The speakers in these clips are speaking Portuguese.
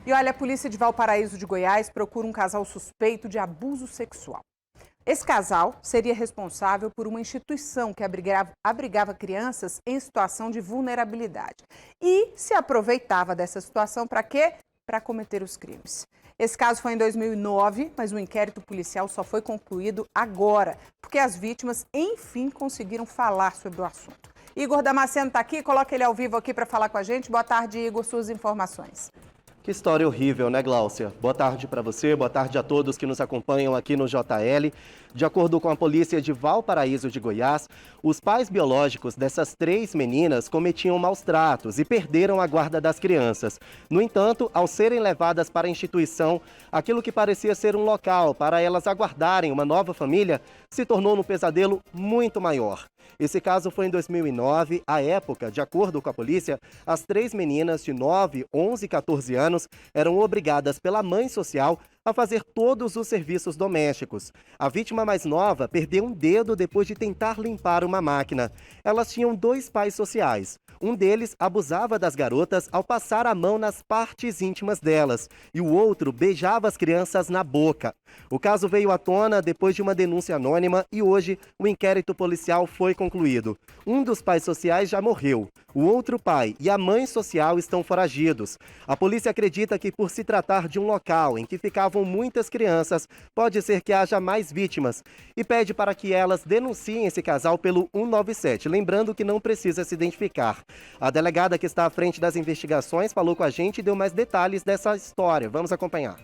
E olha, a polícia de Valparaíso de Goiás procura um casal suspeito de abuso sexual. Esse casal seria responsável por uma instituição que abrigava crianças em situação de vulnerabilidade. E se aproveitava dessa situação para quê? Para cometer os crimes. Esse caso foi em 2009, mas o inquérito policial só foi concluído agora, porque as vítimas, enfim, conseguiram falar sobre o assunto. Igor Damasceno está aqui, coloca ele ao vivo aqui para falar com a gente. Boa tarde, Igor, suas informações. Que história horrível, né, Gláucia? Boa tarde para você, boa tarde a todos que nos acompanham aqui no JL. De acordo com a polícia de Valparaíso de Goiás, os pais biológicos dessas 3 meninas cometiam maus tratos e perderam a guarda das crianças. No entanto, ao serem levadas para a instituição, aquilo que parecia ser um local para elas aguardarem uma nova família se tornou um pesadelo muito maior. Esse caso foi em 2009. À época, de acordo com a polícia, as 3 meninas de 9, 11 e 14 anos eram obrigadas pela mãe social a fazer todos os serviços domésticos. A vítima mais nova perdeu um dedo depois de tentar limpar uma máquina. Elas tinham 2 pais sociais. Um deles abusava das garotas ao passar a mão nas partes íntimas delas e o outro beijava as crianças na boca. O caso veio à tona depois de uma denúncia anônima e hoje o inquérito policial foi concluído. Um dos pais sociais já morreu. O outro pai e a mãe social estão foragidos. A polícia acredita que, por se tratar de um local em que ficavam muitas crianças, pode ser que haja mais vítimas e pede para que elas denunciem esse casal pelo 197, lembrando que não precisa se identificar. A delegada que está à frente das investigações falou com a gente e deu mais detalhes dessa história. Vamos acompanhar.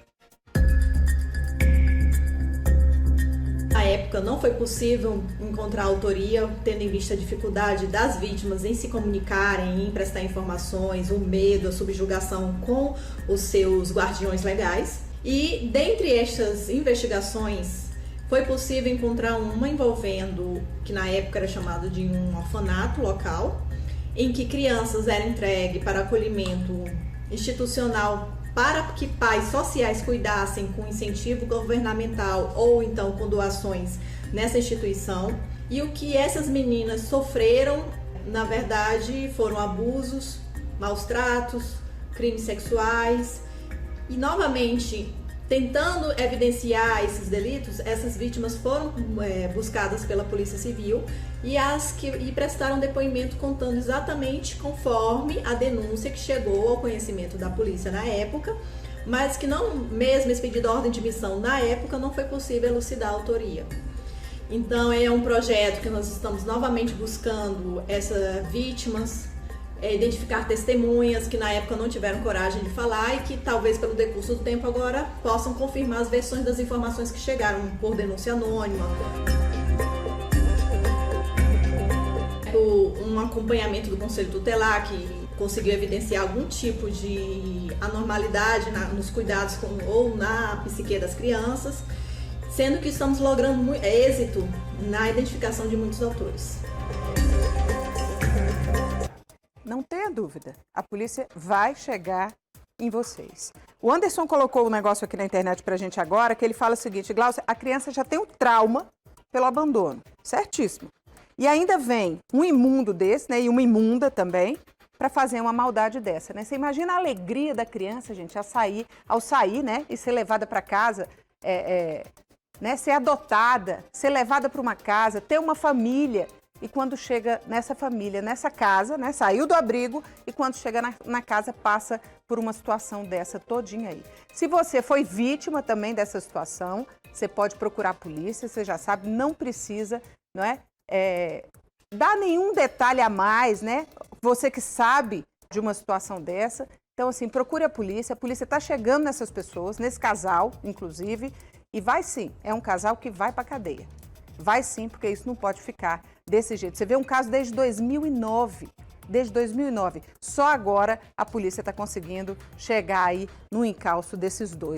Na época não foi possível encontrar autoria, tendo em vista a dificuldade das vítimas em se comunicarem, em prestar informações, o medo, a subjugação com os seus guardiões legais. E dentre estas investigações foi possível encontrar uma envolvendo, que na época era chamado de um orfanato local, em que crianças eram entregues para acolhimento institucional para que pais sociais cuidassem com incentivo governamental ou então com doações nessa instituição. E o que essas meninas sofreram, na verdade, foram abusos, maus tratos, crimes sexuais. E novamente, tentando evidenciar esses delitos, essas vítimas foram buscadas pela Polícia Civil e prestaram depoimento contando exatamente conforme a denúncia que chegou ao conhecimento da polícia na época, mas que não, mesmo esse pedido de ordem de missão na época, não foi possível elucidar a autoria. Então é um projeto que nós estamos novamente buscando essas vítimas, identificar testemunhas que na época não tiveram coragem de falar e que talvez pelo decurso do tempo agora possam confirmar as versões das informações que chegaram por denúncia anônima. Um acompanhamento do Conselho Tutelar que conseguiu evidenciar algum tipo de anormalidade nos cuidados ou na psique das crianças, sendo que estamos logrando êxito na identificação de muitos autores. Não tenha dúvida, a polícia vai chegar em vocês. O Anderson colocou um negócio aqui na internet pra gente agora, que ele fala o seguinte: Gláucia, a criança já tem um trauma pelo abandono, certíssimo. E ainda vem um imundo desse, né, e uma imunda também, para fazer uma maldade dessa, né? Você imagina a alegria da criança, gente, ao sair, né, e ser levada para casa, né, ser adotada, ser levada para uma casa, ter uma família. E quando chega nessa família, nessa casa, né, saiu do abrigo e quando chega na casa passa por uma situação dessa todinha aí. Se você foi vítima também dessa situação, você pode procurar a polícia, você já sabe, não precisa, não é, dar nenhum detalhe a mais, né? Você que sabe de uma situação dessa. Então, assim, procure a polícia está chegando nessas pessoas, nesse casal, inclusive, e vai sim, é um casal que vai para cadeia. Vai sim, porque isso não pode ficar desse jeito. Você vê um caso desde 2009. Desde 2009. Só agora a polícia está conseguindo chegar aí no encalço desses 2.